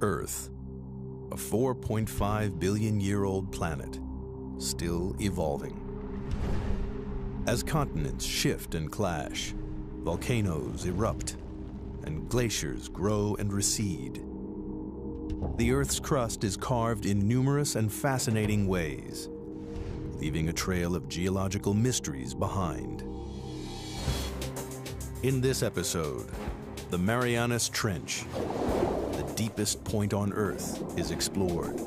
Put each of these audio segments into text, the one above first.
Earth, a 4.5 billion-year-old planet, still evolving. As continents shift and clash, volcanoes erupt, and glaciers grow and recede. The Earth's crust is carved in numerous and fascinating ways, leaving a trail of geological mysteries behind. In this episode, the Marianas Trench, the deepest point on Earth, is explored.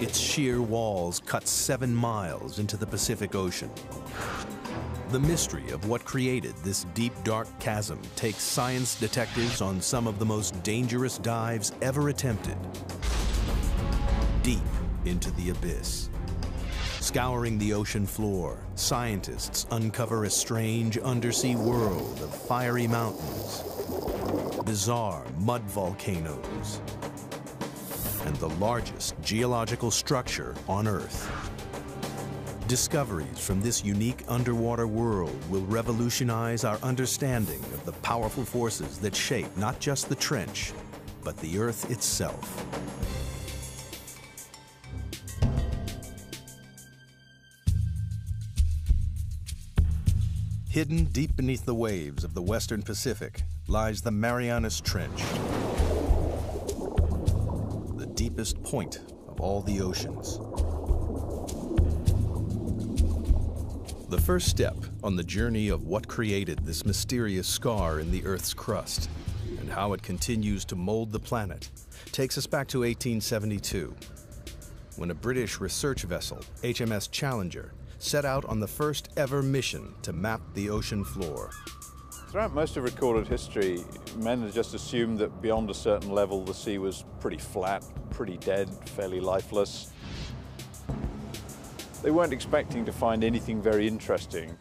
Its sheer walls cut 7 miles into the Pacific Ocean. The mystery of what created this deep, dark chasm takes science detectives on some of the most dangerous dives ever attempted. Deep into the abyss. Scouring the ocean floor, scientists uncover a strange undersea world of fiery mountains, bizarre mud volcanoes, and the largest geological structure on Earth. Discoveries from this unique underwater world will revolutionize our understanding of the powerful forces that shape not just the trench, but the Earth itself. Hidden deep beneath the waves of the Western Pacific lies the Marianas Trench, the deepest point of all the oceans. The first step on the journey of what created this mysterious scar in the Earth's crust and how it continues to mold the planet takes us back to 1872, when a British research vessel, HMS Challenger, set out on the first ever mission to map the ocean floor. Throughout most of recorded history, men had just assumed that beyond a certain level the sea was pretty flat, pretty dead, fairly lifeless. They weren't expecting to find anything very interesting.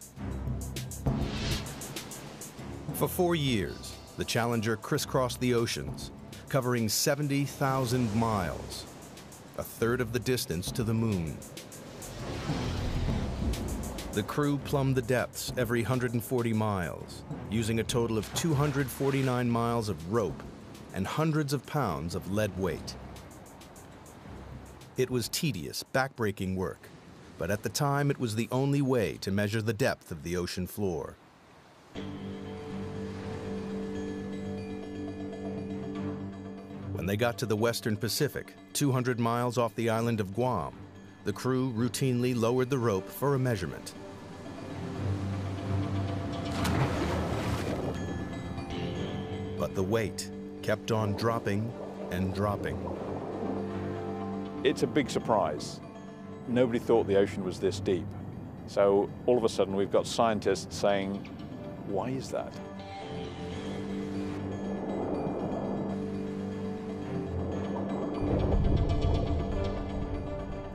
For 4 years, the Challenger crisscrossed the oceans, covering 70,000 miles, a third of the distance to the moon. The crew plumbed the depths every 140 miles, using a total of 249 miles of rope and hundreds of pounds of lead weight. It was tedious, backbreaking work, but at the time it was the only way to measure the depth of the ocean floor. When they got to the Western Pacific, 200 miles off the island of Guam, the crew routinely lowered the rope for a measurement. But the weight kept on dropping and dropping. It's a big surprise. Nobody thought the ocean was this deep. So all of a sudden we've got scientists saying, why is that?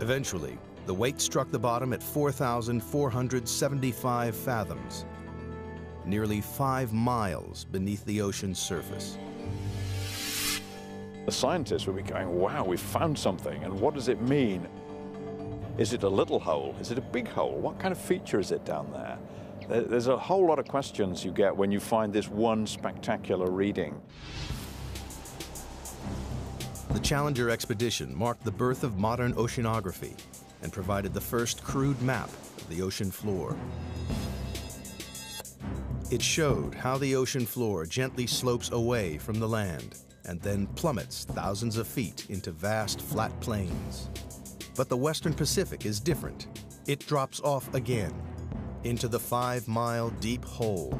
Eventually, the weight struck the bottom at 4,475 fathoms, nearly 5 miles beneath the ocean's surface. The scientists would be going, wow, we've found something, and what does it mean? Is it a little hole? Is it a big hole? What kind of feature is it down there? There's a whole lot of questions you get when you find this one spectacular reading. The Challenger expedition marked the birth of modern oceanography and provided the first crude map of the ocean floor. It showed how the ocean floor gently slopes away from the land and then plummets thousands of feet into vast flat plains. But the Western Pacific is different. It drops off again into the 5-mile deep hole,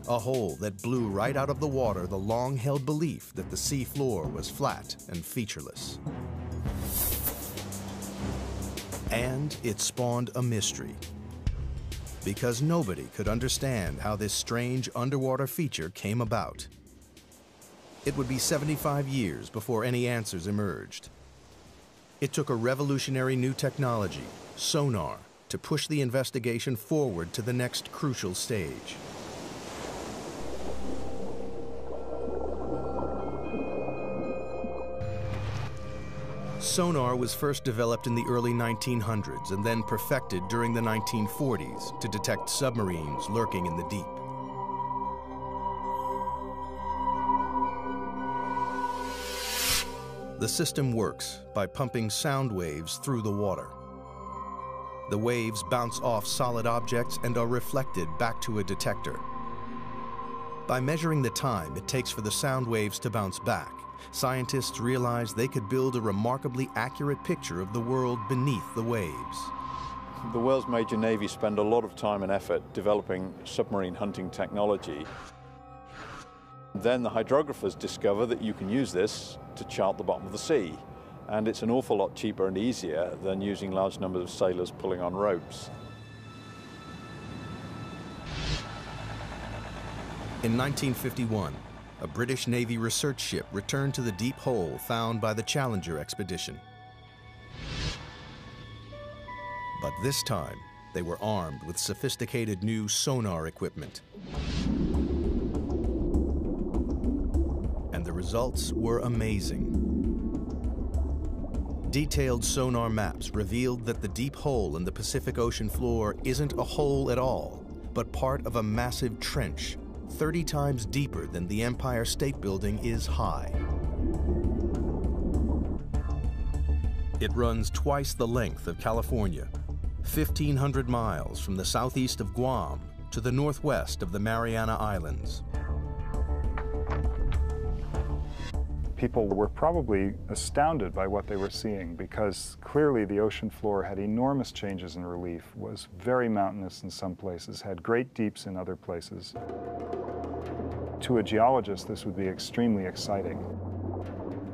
a hole that blew right out of the water the long-held belief that the sea floor was flat and featureless. And it spawned a mystery, because nobody could understand how this strange underwater feature came about. It would be 75 years before any answers emerged. It took a revolutionary new technology, sonar, to push the investigation forward to the next crucial stage. Sonar was first developed in the early 1900s and then perfected during the 1940s to detect submarines lurking in the deep. The system works by pumping sound waves through the water. The waves bounce off solid objects and are reflected back to a detector. By measuring the time it takes for the sound waves to bounce back, scientists realized they could build a remarkably accurate picture of the world beneath the waves. The world's major navies spend a lot of time and effort developing submarine hunting technology. Then the hydrographers discover that you can use this to chart the bottom of the sea. And it's an awful lot cheaper and easier than using large numbers of sailors pulling on ropes. In 1951, a British Navy research ship returned to the deep hole found by the Challenger expedition. But this time, they were armed with sophisticated new sonar equipment. And the results were amazing. Detailed sonar maps revealed that the deep hole in the Pacific Ocean floor isn't a hole at all, but part of a massive trench, 30 times deeper than the Empire State Building is high. It runs twice the length of California, 1,500 miles from the southeast of Guam to the northwest of the Mariana Islands. People were probably astounded by what they were seeing because clearly the ocean floor had enormous changes in relief, was very mountainous in some places, had great deeps in other places. To a geologist, this would be extremely exciting.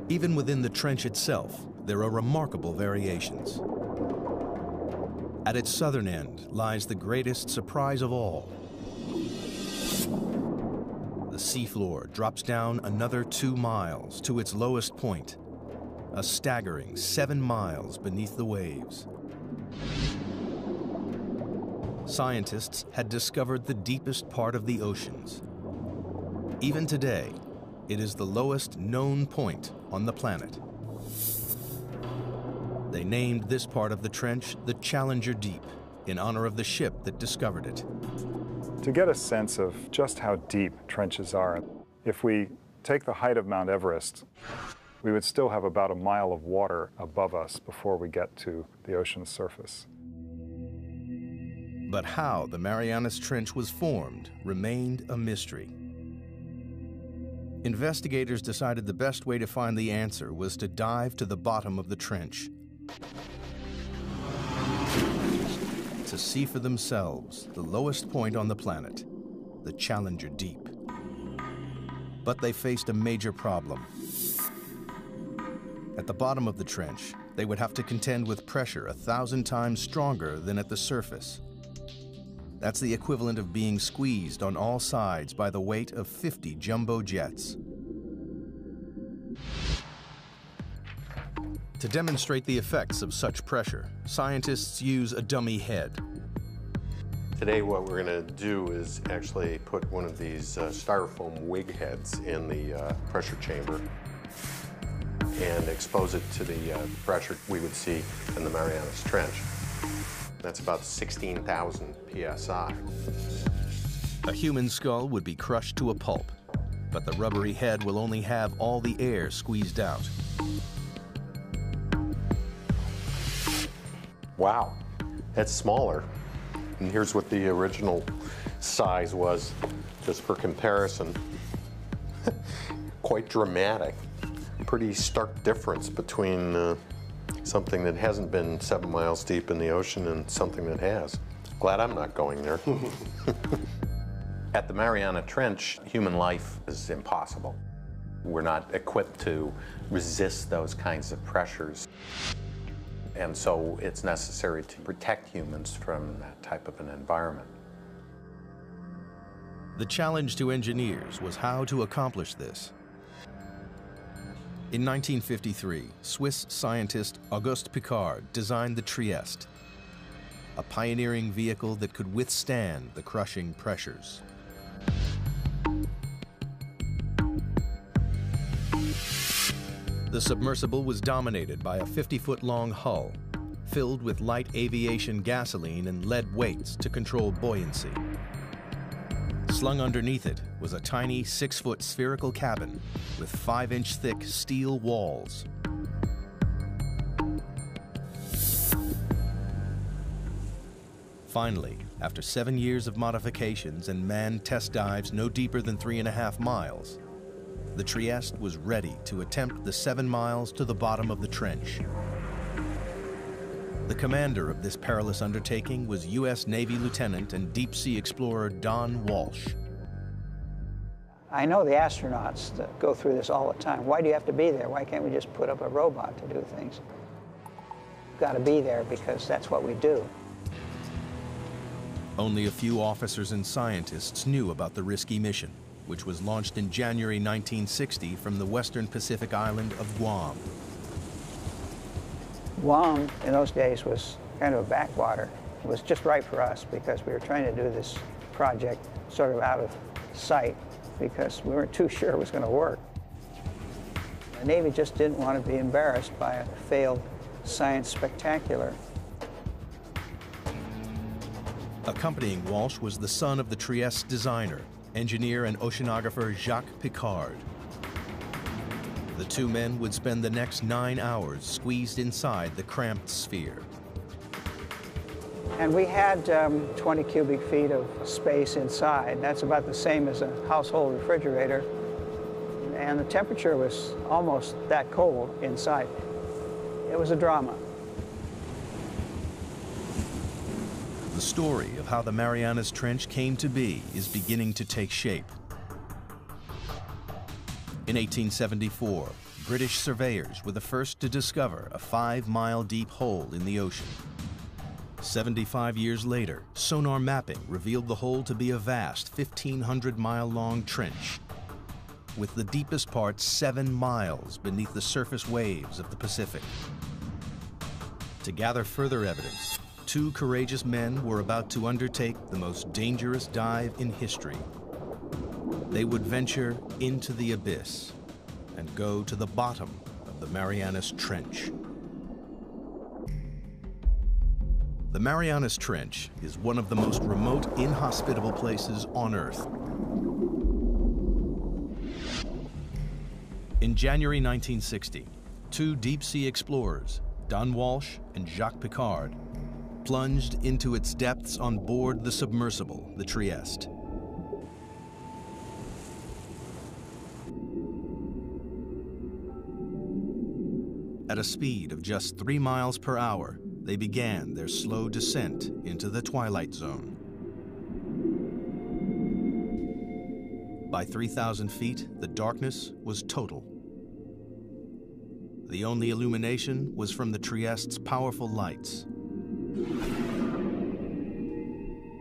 Even within the trench itself, there are remarkable variations. At its southern end lies the greatest surprise of all. The seafloor drops down another 2 miles to its lowest point, a staggering 7 miles beneath the waves. Scientists had discovered the deepest part of the oceans. Even today, it is the lowest known point on the planet. They named this part of the trench the Challenger Deep, in honor of the ship that discovered it. To get a sense of just how deep trenches are, if we take the height of Mount Everest, we would still have about a mile of water above us before we get to the ocean's surface. But how the Marianas Trench was formed remained a mystery. Investigators decided the best way to find the answer was to dive to the bottom of the trench, to see for themselves the lowest point on the planet, the Challenger Deep. But they faced a major problem. At the bottom of the trench, they would have to contend with pressure 1,000 times stronger than at the surface. That's the equivalent of being squeezed on all sides by the weight of 50 jumbo jets. To demonstrate the effects of such pressure, scientists use a dummy head. Today what we're going to do is actually put one of these styrofoam wig heads in the pressure chamber and expose it to the pressure we would see in the Marianas Trench. That's about 16,000 psi. A human skull would be crushed to a pulp, but the rubbery head will only have all the air squeezed out. Wow, that's smaller. And here's what the original size was, just for comparison. Quite dramatic. Pretty stark difference between something that hasn't been 7 miles deep in the ocean and something that has. Glad I'm not going there. At the Mariana Trench, human life is impossible. We're not equipped to resist those kinds of pressures. And so it's necessary to protect humans from that type of an environment. The challenge to engineers was how to accomplish this. In 1953, Swiss scientist Auguste Piccard designed the Trieste, a pioneering vehicle that could withstand the crushing pressures. The submersible was dominated by a 50-foot-long hull, filled with light aviation gasoline and lead weights to control buoyancy. Slung underneath it was a tiny 6-foot spherical cabin with 5-inch thick steel walls. Finally, after 7 years of modifications and manned test dives no deeper than 3.5 miles, the Trieste was ready to attempt the 7 miles to the bottom of the trench. The commander of this perilous undertaking was U.S. Navy Lieutenant and deep-sea explorer Don Walsh. I know the astronauts that go through this all the time. Why do you have to be there? Why can't we just put up a robot to do things? We've got to be there because that's what we do. Only a few officers and scientists knew about the risky mission, which was launched in January 1960 from the western Pacific island of Guam. Guam, in those days, was kind of a backwater. It was just right for us because we were trying to do this project sort of out of sight because we weren't too sure it was going to work. The Navy just didn't want to be embarrassed by a failed science spectacular. Accompanying Walsh was the son of the Trieste designer, engineer and oceanographer Jacques Piccard. The two men would spend the next 9 hours squeezed inside the cramped sphere. And we had 20 cubic feet of space inside. That's about the same as a household refrigerator. And the temperature was almost that cold inside. It was a drama. The story of how the Marianas Trench came to be is beginning to take shape. In 1874, British surveyors were the first to discover a 5-mile deep hole in the ocean. 75 years later, sonar mapping revealed the hole to be a vast 1,500-mile-long trench, with the deepest part 7 miles beneath the surface waves of the Pacific. To gather further evidence, 2 courageous men were about to undertake the most dangerous dive in history. They would venture into the abyss and go to the bottom of the Marianas Trench. The Marianas Trench is one of the most remote, inhospitable places on Earth. In January 1960, 2 deep-sea explorers, Don Walsh and Jacques Piccard, plunged into its depths on board the submersible, the Trieste. At a speed of just 3 miles per hour, they began their slow descent into the twilight zone. By 3,000 feet, the darkness was total. The only illumination was from the Trieste's powerful lights.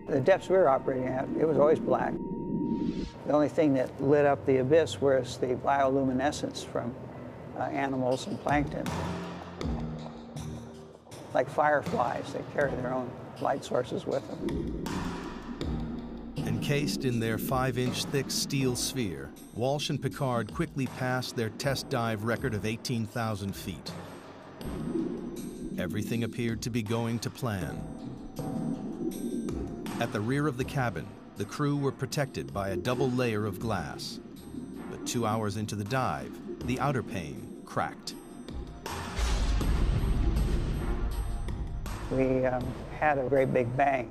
The depths we were operating at, it was always black. The only thing that lit up the abyss was the bioluminescence from animals and plankton. Like fireflies, they carry their own light sources with them. Encased in their 5-inch thick steel sphere, Walsh and Piccard quickly passed their test dive record of 18,000 feet. Everything appeared to be going to plan. At the rear of the cabin, the crew were protected by a double layer of glass. But 2 hours into the dive, the outer pane cracked. We had a great big bang.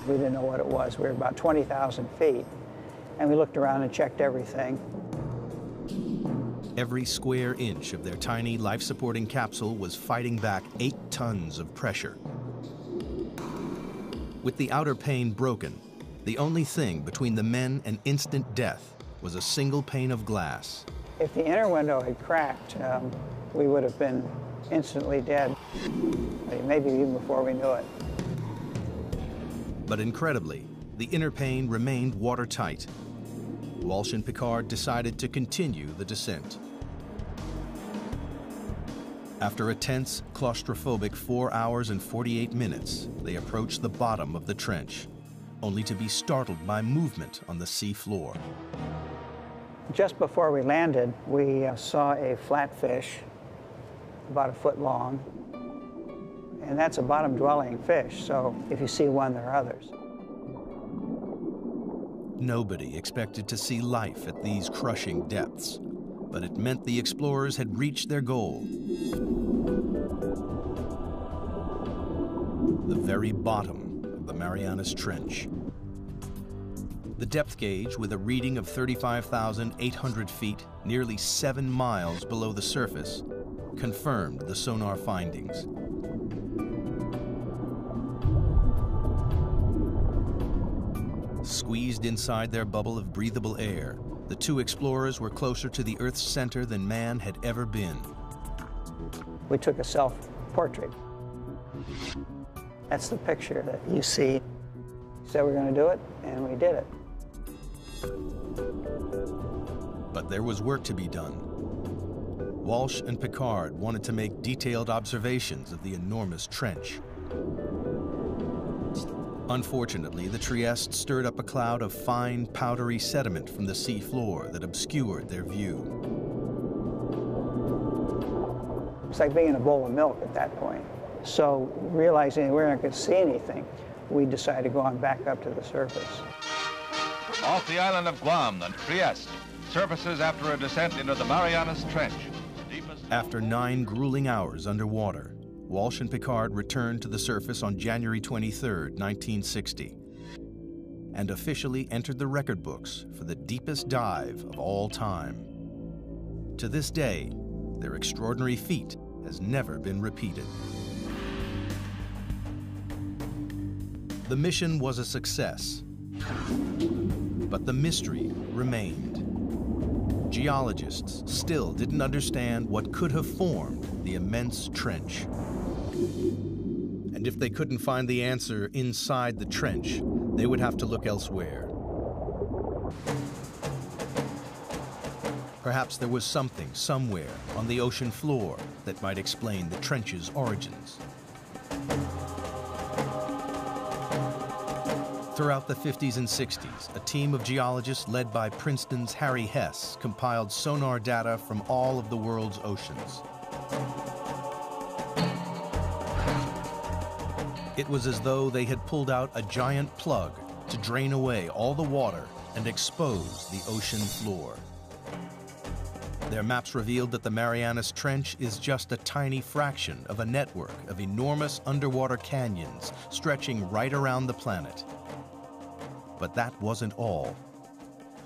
We didn't know what it was. We were about 20,000 feet, and we looked around and checked everything. Every square inch of their tiny life-supporting capsule was fighting back 8 tons of pressure. With the outer pane broken, the only thing between the men and instant death was a single pane of glass. If the inner window had cracked, we would have been instantly dead, maybe even before we knew it. But incredibly, the inner pane remained watertight. Walsh and Piccard decided to continue the descent. After a tense, claustrophobic 4 hours and 48 minutes, they approached the bottom of the trench, only to be startled by movement on the sea floor. Just before we landed, we saw a flatfish about 1 foot long. And that's a bottom-dwelling fish, so if you see one, there are others. Nobody expected to see life at these crushing depths, but it meant the explorers had reached their goal. The very bottom of the Marianas Trench. The depth gauge, with a reading of 35,800 feet, nearly 7 miles below the surface, confirmed the sonar findings. Squeezed inside their bubble of breathable air, the two explorers were closer to the Earth's center than man had ever been. We took a self-portrait. That's the picture that you see. We said we're going to do it, and we did it. But there was work to be done. Walsh and Picard wanted to make detailed observations of the enormous trench. Unfortunately, the Trieste stirred up a cloud of fine, powdery sediment from the sea floor that obscured their view. It's like being in a bowl of milk at that point. So, realizing we weren't going to see anything, we decided to go on back up to the surface. Off the island of Guam, the Trieste surfaces after a descent into the Marianas Trench. After 9 grueling hours underwater, Walsh and Picard returned to the surface on January 23, 1960, and officially entered the record books for the deepest dive of all time. To this day, their extraordinary feat has never been repeated. The mission was a success, but the mystery remained. Geologists still didn't understand what could have formed the immense trench. And if they couldn't find the answer inside the trench, they would have to look elsewhere. Perhaps there was something somewhere on the ocean floor that might explain the trench's origins. Throughout the 50s and 60s, a team of geologists led by Princeton's Harry Hess compiled sonar data from all of the world's oceans. It was as though they had pulled out a giant plug to drain away all the water and expose the ocean floor. Their maps revealed that the Marianas Trench is just a tiny fraction of a network of enormous underwater canyons stretching right around the planet. But that wasn't all.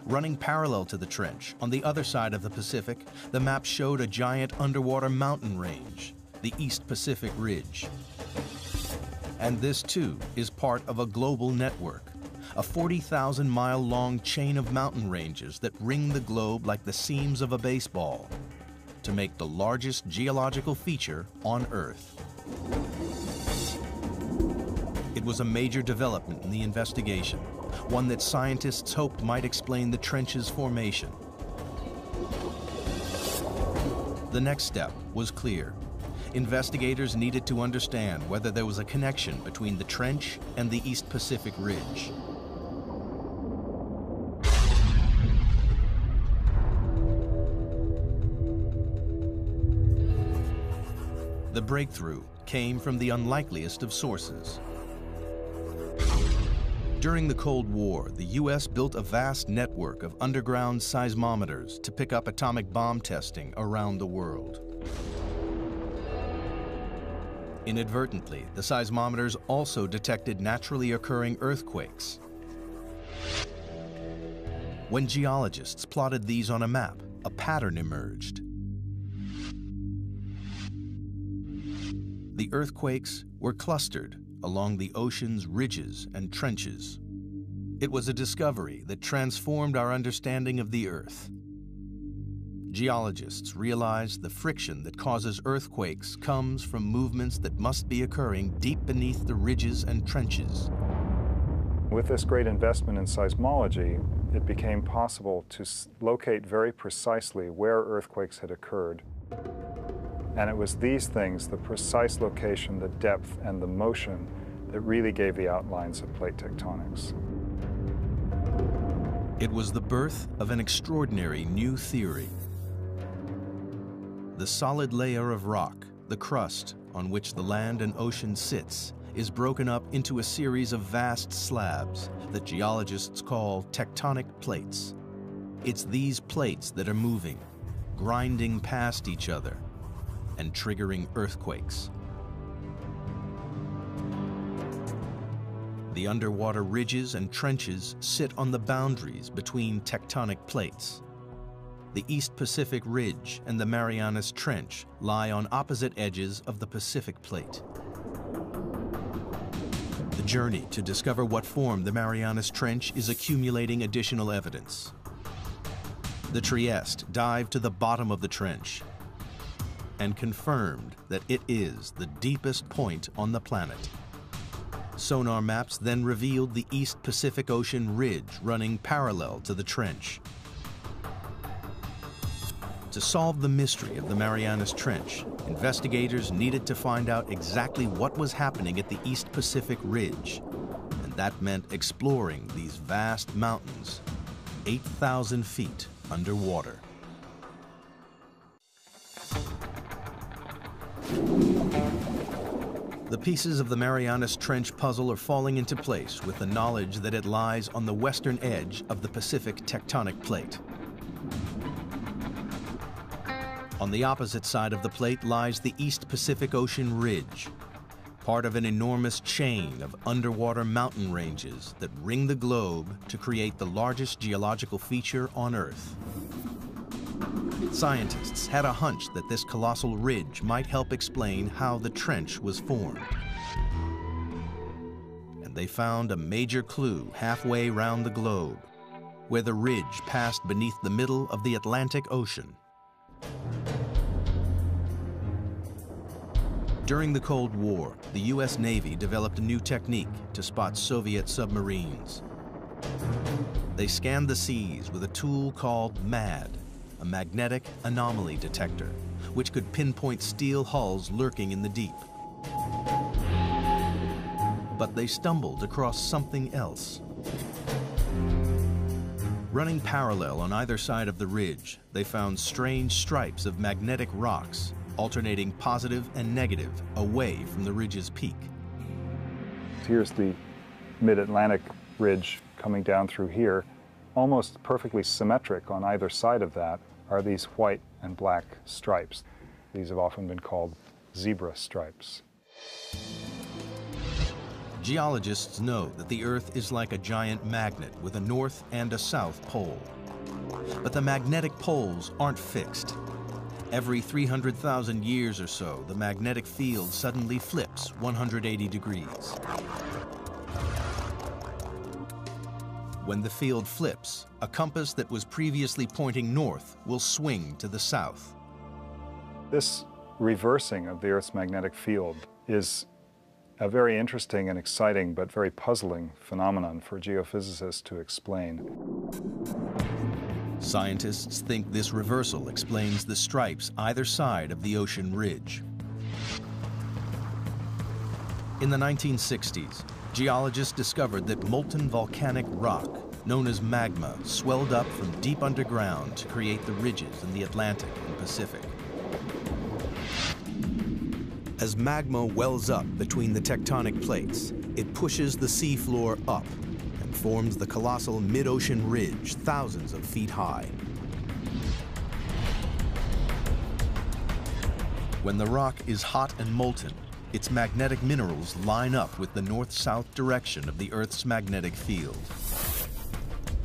Running parallel to the trench, on the other side of the Pacific, the map showed a giant underwater mountain range, the East Pacific Ridge. And this, too, is part of a global network, a 40,000-mile-long chain of mountain ranges that ring the globe like the seams of a baseball to make the largest geological feature on Earth. It was a major development in the investigation, one that scientists hoped might explain the trench's formation. The next step was clear. Investigators needed to understand whether there was a connection between the trench and the East Pacific Ridge. The breakthrough came from the unlikeliest of sources. During the Cold War, the U.S. built a vast network of underground seismometers to pick up atomic bomb testing around the world. Inadvertently, the seismometers also detected naturally occurring earthquakes. When geologists plotted these on a map, a pattern emerged. The earthquakes were clustered along the ocean's ridges and trenches. It was a discovery that transformed our understanding of the Earth. Geologists realized the friction that causes earthquakes comes from movements that must be occurring deep beneath the ridges and trenches. With this great investment in seismology, it became possible to locate very precisely where earthquakes had occurred. And it was these things, the precise location, the depth, and the motion, that really gave the outlines of plate tectonics. It was the birth of an extraordinary new theory. The solid layer of rock, the crust on which the land and ocean sits, is broken up into a series of vast slabs that geologists call tectonic plates. It's these plates that are moving, grinding past each other, and triggering earthquakes. The underwater ridges and trenches sit on the boundaries between tectonic plates. The East Pacific Ridge and the Marianas Trench lie on opposite edges of the Pacific Plate. The journey to discover what formed the Marianas Trench is accumulating additional evidence. The Trieste dived to the bottom of the trench and confirmed that it is the deepest point on the planet. Sonar maps then revealed the East Pacific Ocean ridge running parallel to the trench. To solve the mystery of the Marianas Trench, investigators needed to find out exactly what was happening at the East Pacific Ridge, and that meant exploring these vast mountains, 8,000 feet underwater. The pieces of the Marianas Trench puzzle are falling into place with the knowledge that it lies on the western edge of the Pacific tectonic plate. On the opposite side of the plate lies the East Pacific Ocean Ridge, part of an enormous chain of underwater mountain ranges that ring the globe to create the largest geological feature on Earth. Scientists had a hunch that this colossal ridge might help explain how the trench was formed. And they found a major clue halfway round the globe, where the ridge passed beneath the middle of the Atlantic Ocean. During the Cold War, the U.S. Navy developed a new technique to spot Soviet submarines. They scanned the seas with a tool called MAD, a magnetic anomaly detector, which could pinpoint steel hulls lurking in the deep. But they stumbled across something else. Running parallel on either side of the ridge, they found strange stripes of magnetic rocks, alternating positive and negative away from the ridge's peak. Here's the mid-Atlantic ridge coming down through here. Almost perfectly symmetric on either side of that are these white and black stripes. These have often been called zebra stripes. Geologists know that the Earth is like a giant magnet with a north and a south pole. But the magnetic poles aren't fixed. Every 300,000 years or so, the magnetic field suddenly flips 180 degrees. When the field flips, a compass that was previously pointing north will swing to the south. This reversing of the Earth's magnetic field is a very interesting and exciting but very puzzling phenomenon for geophysicists to explain. Scientists think this reversal explains the stripes either side of the ocean ridge. In the 1960s, geologists discovered that molten volcanic rock, known as magma, swelled up from deep underground to create the ridges in the Atlantic and Pacific. As magma wells up between the tectonic plates, it pushes the seafloor up and forms the colossal mid-ocean ridge thousands of feet high. When the rock is hot and molten, its magnetic minerals line up with the north-south direction of the Earth's magnetic field.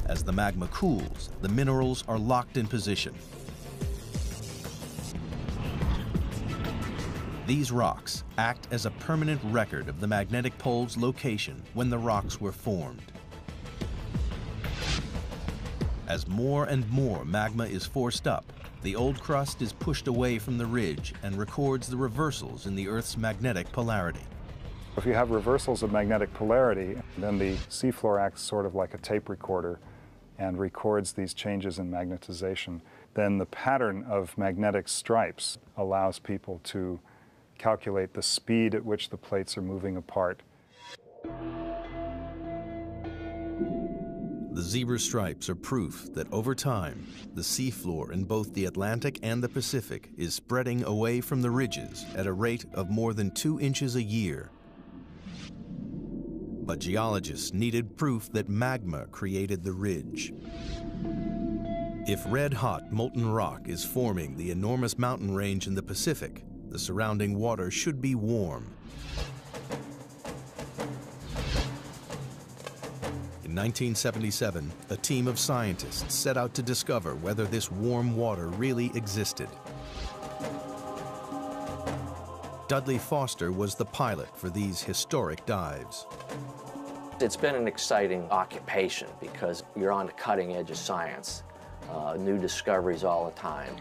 As the magma cools, the minerals are locked in position. These rocks act as a permanent record of the magnetic pole's location when the rocks were formed. As more and more magma is forced up, the old crust is pushed away from the ridge and records the reversals in the Earth's magnetic polarity. If you have reversals of magnetic polarity, then the seafloor acts sort of like a tape recorder and records these changes in magnetization. Then the pattern of magnetic stripes allows people to calculate the speed at which the plates are moving apart. The zebra stripes are proof that over time, the seafloor in both the Atlantic and the Pacific is spreading away from the ridges at a rate of more than 2 inches a year. But geologists needed proof that magma created the ridge. If red-hot molten rock is forming the enormous mountain range in the Pacific, the surrounding water should be warm. 1977, a team of scientists set out to discover whether this warm water really existed. Dudley Foster was the pilot for these historic dives. It's been an exciting occupation because you're on the cutting edge of science. New discoveries all the time.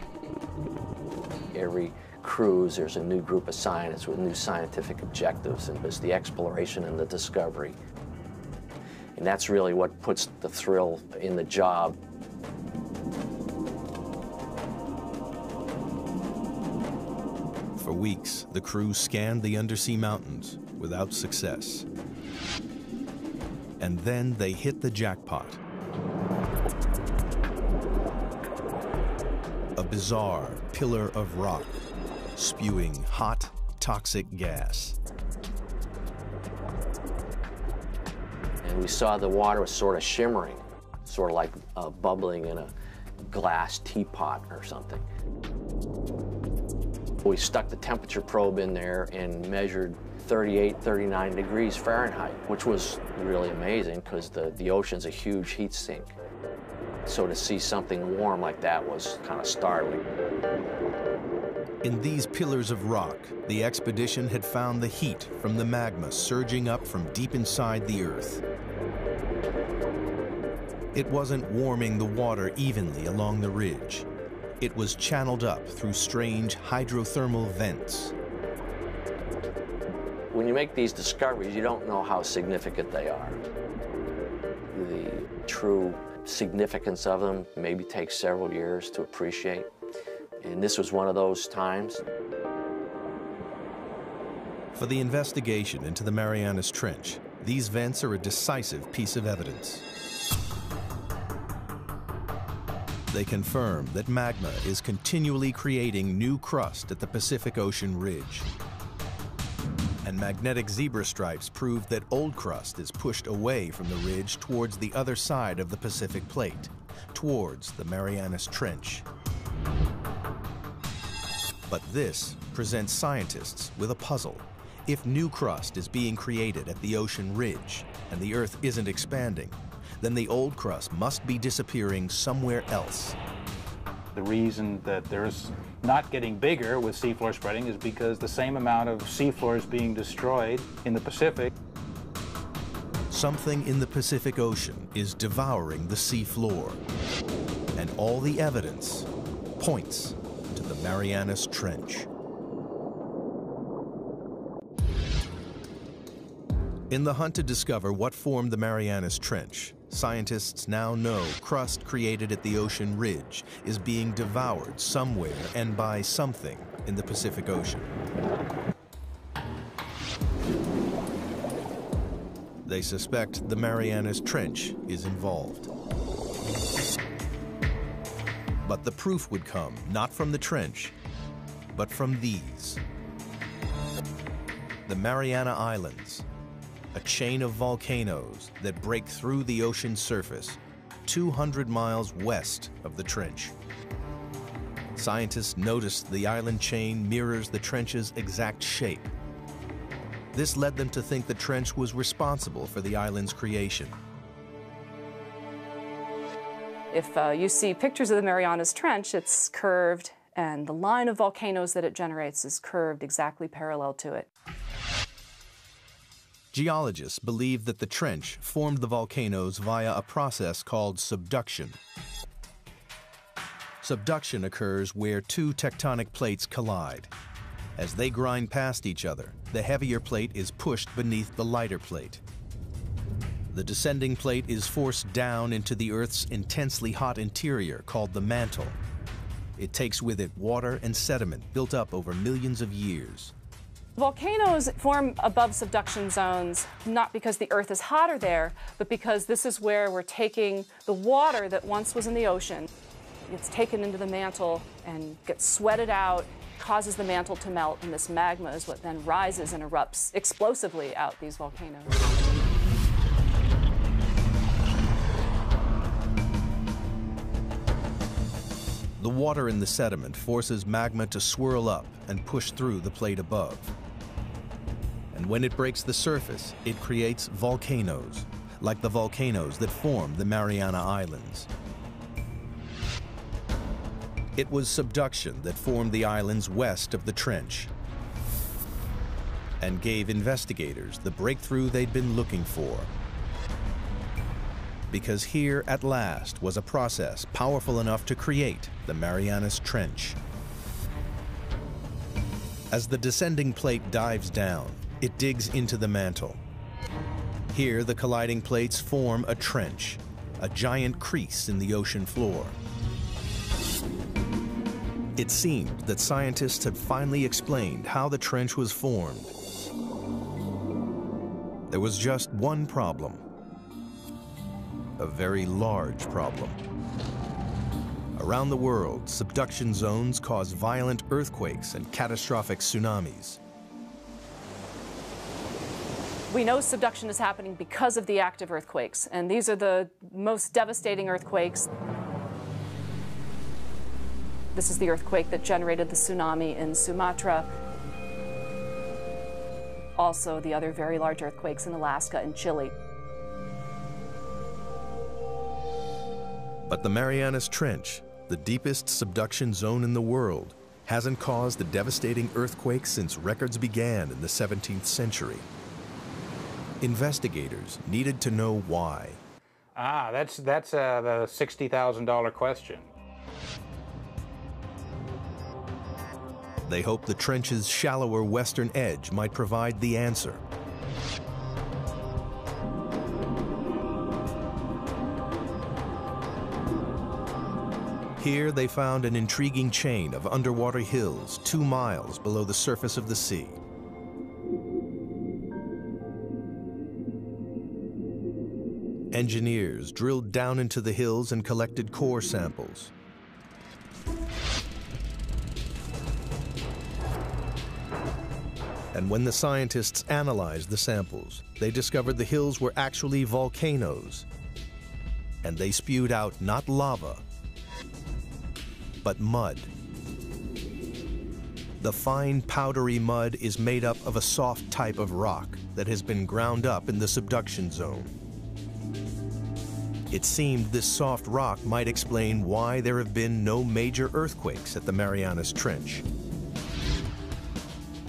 Every cruise, there's a new group of scientists with new scientific objectives, and it's the exploration and the discovery. And that's really what puts the thrill in the job. For weeks, the crew scanned the undersea mountains without success. And then they hit the jackpot. A bizarre pillar of rock, spewing hot, toxic gas. And we saw the water was sort of shimmering, sort of like bubbling in a glass teapot or something. We stuck the temperature probe in there and measured 38, 39 degrees Fahrenheit, which was really amazing because the ocean's a huge heat sink. So to see something warm like that was kind of startling. In these pillars of rock, the expedition had found the heat from the magma surging up from deep inside the Earth. It wasn't warming the water evenly along the ridge. It was channeled up through strange hydrothermal vents. When you make these discoveries, you don't know how significant they are. The true significance of them maybe takes several years to appreciate. And this was one of those times. For the investigation into the Marianas Trench, these vents are a decisive piece of evidence. They confirm that magma is continually creating new crust at the Pacific Ocean ridge. And magnetic zebra stripes prove that old crust is pushed away from the ridge towards the other side of the Pacific Plate, towards the Marianas Trench. But this presents scientists with a puzzle. If new crust is being created at the ocean ridge and the Earth isn't expanding, then the old crust must be disappearing somewhere else. The reason that there's not getting bigger with seafloor spreading is because the same amount of seafloor is being destroyed in the Pacific. Something in the Pacific Ocean is devouring the seafloor, and all the evidence points to the Marianas Trench. In the hunt to discover what formed the Marianas Trench, scientists now know crust created at the ocean ridge is being devoured somewhere and by something in the Pacific Ocean. They suspect the Marianas Trench is involved. But the proof would come not from the trench, but from these. The Mariana Islands, a chain of volcanoes that break through the ocean surface 200 miles west of the trench. Scientists noticed the island chain mirrors the trench's exact shape. This led them to think the trench was responsible for the island's creation. If you see pictures of the Marianas Trench, it's curved, and the line of volcanoes that it generates is curved exactly parallel to it. Geologists believe that the trench formed the volcanoes via a process called subduction. Subduction occurs where two tectonic plates collide. As they grind past each other, the heavier plate is pushed beneath the lighter plate. The descending plate is forced down into the Earth's intensely hot interior called the mantle. It takes with it water and sediment built up over millions of years. Volcanoes form above subduction zones not because the Earth is hotter there, but because this is where we're taking the water that once was in the ocean. It's taken into the mantle and gets sweated out, causes the mantle to melt, and this magma is what then rises and erupts explosively out these volcanoes. The water in the sediment forces magma to swirl up and push through the plate above. And when it breaks the surface, it creates volcanoes, like the volcanoes that form the Mariana Islands. It was subduction that formed the islands west of the trench and gave investigators the breakthrough they'd been looking for. Because here, at last, was a process powerful enough to create the Marianas Trench. As the descending plate dives down, it digs into the mantle. Here, the colliding plates form a trench, a giant crease in the ocean floor. It seemed that scientists had finally explained how the trench was formed. There was just one problem. A very large problem. Around the world, subduction zones cause violent earthquakes and catastrophic tsunamis. We know subduction is happening because of the active earthquakes, and these are the most devastating earthquakes. This is the earthquake that generated the tsunami in Sumatra. Also, the other very large earthquakes in Alaska and Chile. But the Marianas Trench, the deepest subduction zone in the world, hasn't caused a devastating earthquake since records began in the 17th century. Investigators needed to know why. That's the $60,000 question. They hoped the trench's shallower western edge might provide the answer. Here they found an intriguing chain of underwater hills 2 miles below the surface of the sea. Engineers drilled down into the hills and collected core samples. And when the scientists analyzed the samples, they discovered the hills were actually volcanoes. And they spewed out not lava, but mud. The fine, powdery mud is made up of a soft type of rock that has been ground up in the subduction zone. It seemed this soft rock might explain why there have been no major earthquakes at the Marianas Trench.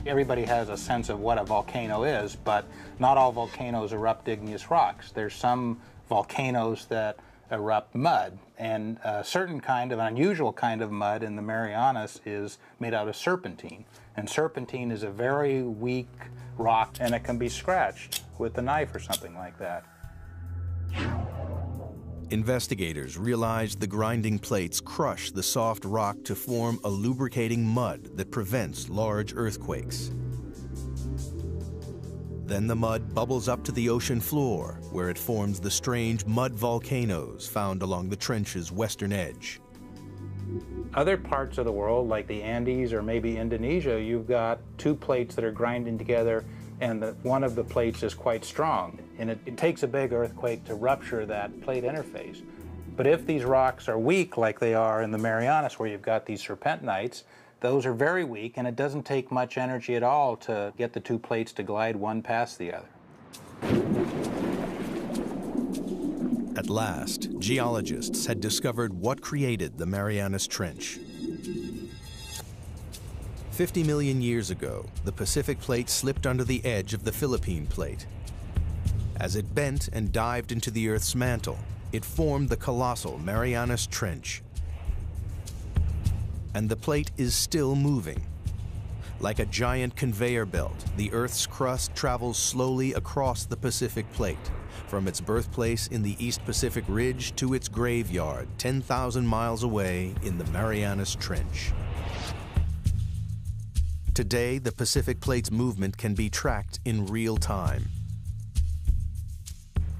Everybody has a sense of what a volcano is, but not all volcanoes erupt igneous rocks. There's some volcanoes that erupt mud, and a certain kind of, an unusual kind of mud in the Marianas is made out of serpentine. And serpentine is a very weak rock, and it can be scratched with a knife or something like that. Investigators realized the grinding plates crush the soft rock to form a lubricating mud that prevents large earthquakes. Then the mud bubbles up to the ocean floor, where it forms the strange mud volcanoes found along the trench's western edge. Other parts of the world, like the Andes or maybe Indonesia, you've got 2 plates that are grinding together, and one of the plates is quite strong. And it takes a big earthquake to rupture that plate interface. But if these rocks are weak, like they are in the Marianas, where you've got these serpentinites, those are very weak, and it doesn't take much energy at all to get the 2 plates to glide one past the other. At last, geologists had discovered what created the Marianas Trench. 50 million years ago, the Pacific Plate slipped under the edge of the Philippine Plate. As it bent and dived into the Earth's mantle, it formed the colossal Marianas Trench. And the plate is still moving. Like a giant conveyor belt, the Earth's crust travels slowly across the Pacific Plate, from its birthplace in the East Pacific Ridge to its graveyard 10,000 miles away in the Marianas Trench. Today, the Pacific Plate's movement can be tracked in real time.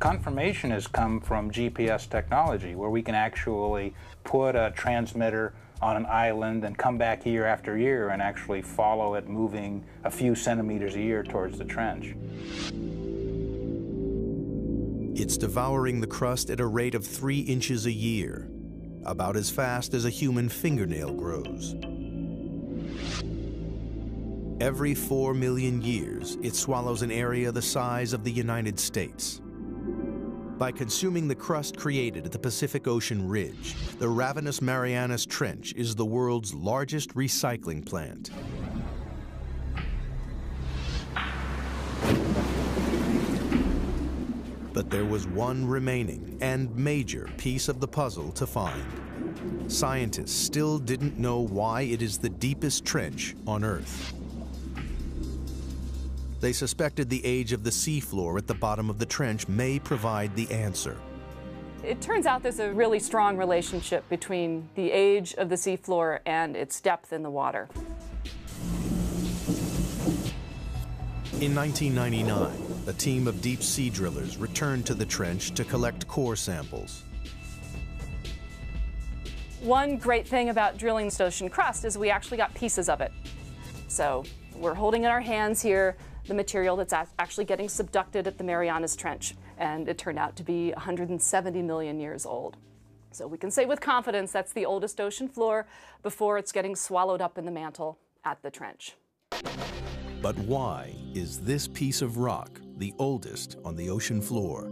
Confirmation has come from GPS technology, where we can actually put a transmitter on an island and come back year after year and actually follow it moving a few centimeters a year towards the trench. It's devouring the crust at a rate of 3 inches a year, about as fast as a human fingernail grows. Every 4 million years, it swallows an area the size of the United States. By consuming the crust created at the Pacific Ocean ridge, the ravenous Marianas Trench is the world's largest recycling plant. But there was one remaining and major piece of the puzzle to find. Scientists still didn't know why it is the deepest trench on Earth. They suspected the age of the seafloor at the bottom of the trench may provide the answer. It turns out there's a really strong relationship between the age of the seafloor and its depth in the water. In 1999, a team of deep sea drillers returned to the trench to collect core samples. One great thing about drilling the ocean crust is we actually got pieces of it. So we're holding in our hands here the material that's actually getting subducted at the Marianas Trench, and it turned out to be 170 million years old. So we can say with confidence that's the oldest ocean floor before it's getting swallowed up in the mantle at the trench. But why is this piece of rock the oldest on the ocean floor?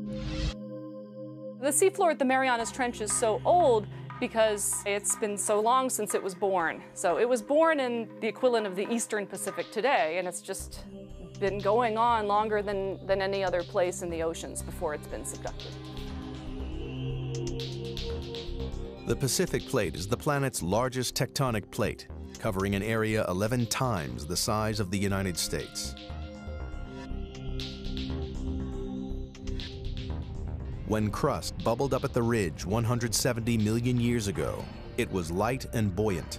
The seafloor at the Marianas Trench is so old because it's been so long since it was born. So it was born in the equivalent of the Eastern Pacific today, and it's just been going on longer than any other place in the oceans before it's been subducted. The Pacific Plate is the planet's largest tectonic plate, covering an area 11 times the size of the United States. When crust bubbled up at the ridge 170 million years ago, it was light and buoyant.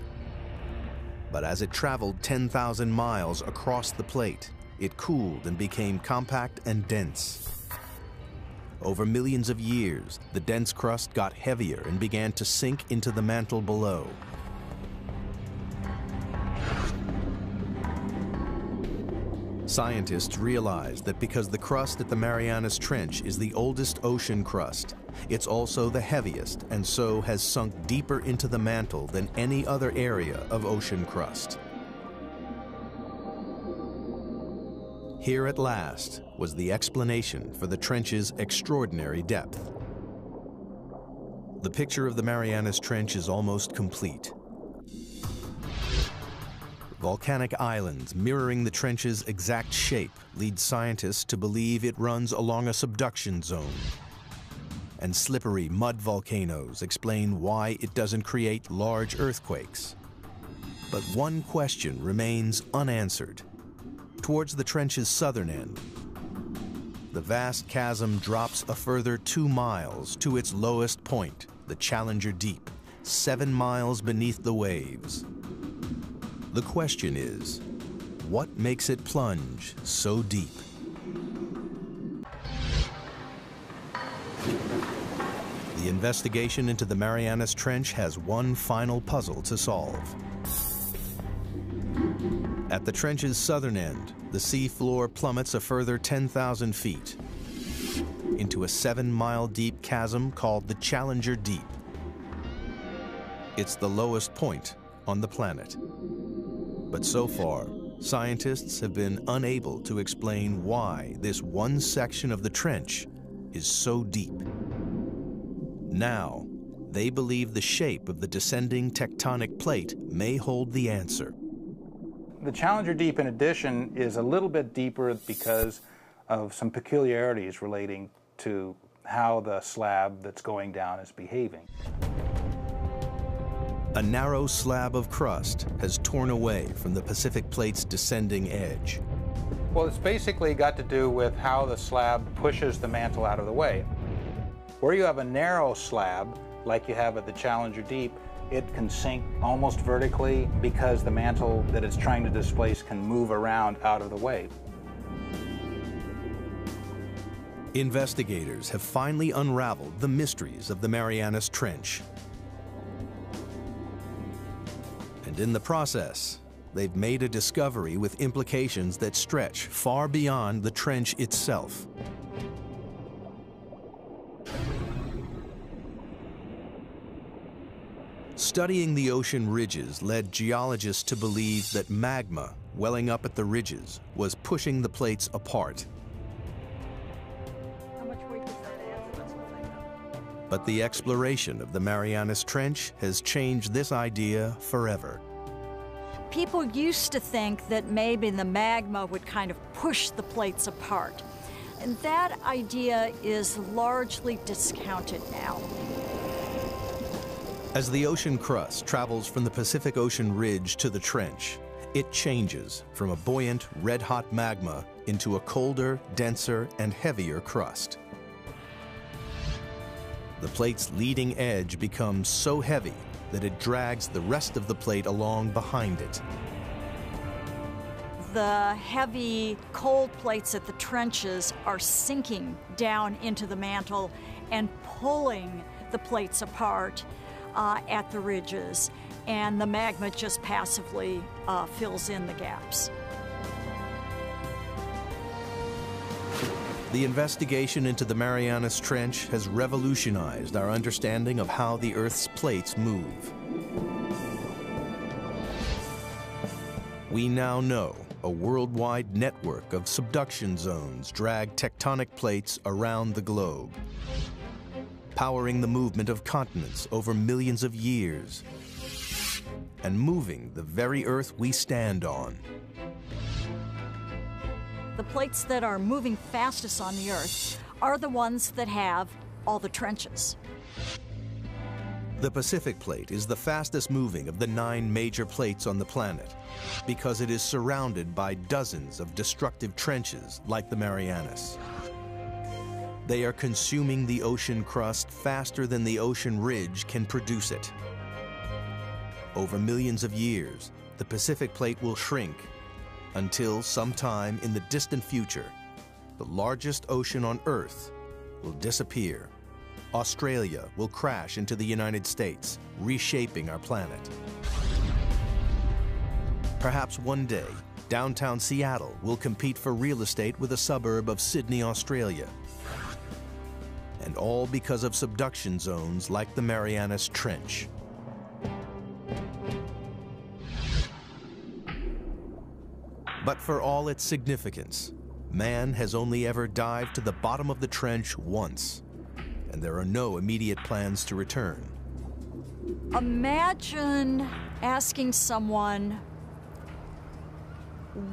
But as it traveled 10,000 miles across the plate, it cooled and became compact and dense. Over millions of years, the dense crust got heavier and began to sink into the mantle below. Scientists realized that because the crust at the Marianas Trench is the oldest ocean crust, it's also the heaviest and so has sunk deeper into the mantle than any other area of ocean crust. Here at last was the explanation for the trench's extraordinary depth. The picture of the Marianas Trench is almost complete. Volcanic islands mirroring the trench's exact shape lead scientists to believe it runs along a subduction zone. And slippery mud volcanoes explain why it doesn't create large earthquakes. But one question remains unanswered. Towards the trench's southern end, the vast chasm drops a further 2 miles to its lowest point, the Challenger Deep, 7 miles beneath the waves. The question is, what makes it plunge so deep? The investigation into the Marianas Trench has one final puzzle to solve. At the trench's southern end, the sea floor plummets a further 10,000 feet into a 7-mile deep chasm called the Challenger Deep. It's the lowest point on the planet. But so far, scientists have been unable to explain why this one section of the trench is so deep. Now, they believe the shape of the descending tectonic plate may hold the answer. The Challenger Deep, in addition, is a little bit deeper because of some peculiarities relating to how the slab that's going down is behaving. A narrow slab of crust has torn away from the Pacific Plate's descending edge. Well, it's basically got to do with how the slab pushes the mantle out of the way. Where you have a narrow slab, like you have at the Challenger Deep, it can sink almost vertically because the mantle that it's trying to displace can move around out of the way. Investigators have finally unraveled the mysteries of the Marianas Trench. And in the process, they've made a discovery with implications that stretch far beyond the trench itself. Studying the ocean ridges led geologists to believe that magma welling up at the ridges was pushing the plates apart. How much weight does that add? But the exploration of the Marianas Trench has changed this idea forever. People used to think that maybe the magma would kind of push the plates apart. And that idea is largely discounted now. As the ocean crust travels from the Pacific Ocean ridge to the trench, it changes from a buoyant, red-hot magma into a colder, denser, and heavier crust. The plate's leading edge becomes so heavy that it drags the rest of the plate along behind it. The heavy, cold plates at the trenches are sinking down into the mantle and pulling the plates apart at the ridges, and the magma just passively fills in the gaps. The investigation into the Marianas Trench has revolutionized our understanding of how the Earth's plates move. We now know a worldwide network of subduction zones drag tectonic plates around the globe, powering the movement of continents over millions of years, and moving the very Earth we stand on. The plates that are moving fastest on the Earth are the ones that have all the trenches. The Pacific Plate is the fastest moving of the 9 major plates on the planet because it is surrounded by dozens of destructive trenches like the Marianas. They are consuming the ocean crust faster than the ocean ridge can produce it. Over millions of years, the Pacific Plate will shrink until sometime in the distant future, the largest ocean on Earth will disappear. Australia will crash into the United States, reshaping our planet. Perhaps one day, downtown Seattle will compete for real estate with a suburb of Sydney, Australia. And all because of subduction zones like the Marianas Trench. But for all its significance, man has only ever dived to the bottom of the trench once, and there are no immediate plans to return. Imagine asking someone,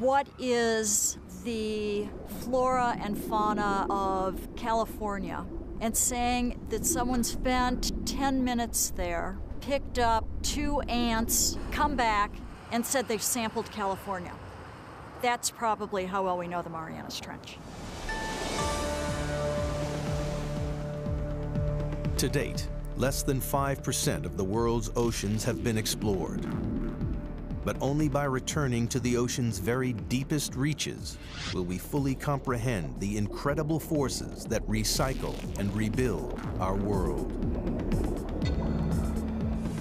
what is the flora and fauna of California? And saying that someone spent 10 minutes there, picked up 2 ants, come back, and said they sampled California. That's probably how well we know the Marianas Trench. To date, less than 5% of the world's oceans have been explored. But only by returning to the ocean's very deepest reaches will we fully comprehend the incredible forces that recycle and rebuild our world.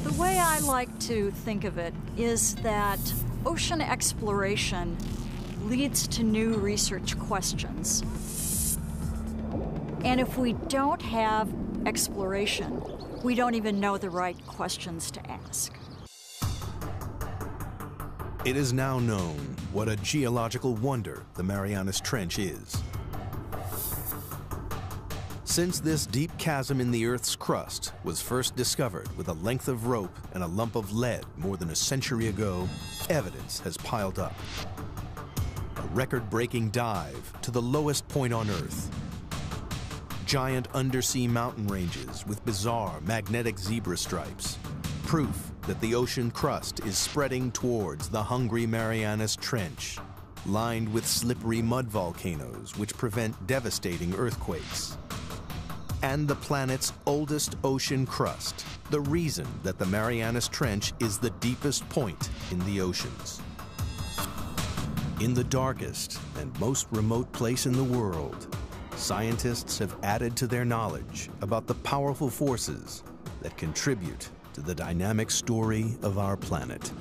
The way I like to think of it is that ocean exploration leads to new research questions. And if we don't have exploration, we don't even know the right questions to ask. It is now known what a geological wonder the Marianas Trench is. Since this deep chasm in the Earth's crust was first discovered with a length of rope and a lump of lead more than a century ago, evidence has piled up. A record-breaking dive to the lowest point on Earth. Giant undersea mountain ranges with bizarre magnetic zebra stripes. Proof that the ocean crust is spreading towards the hungry Marianas Trench, lined with slippery mud volcanoes which prevent devastating earthquakes. And the planet's oldest ocean crust, the reason that the Marianas Trench is the deepest point in the oceans. In the darkest and most remote place in the world, scientists have added to their knowledge about the powerful forces that contribute to the dynamic story of our planet.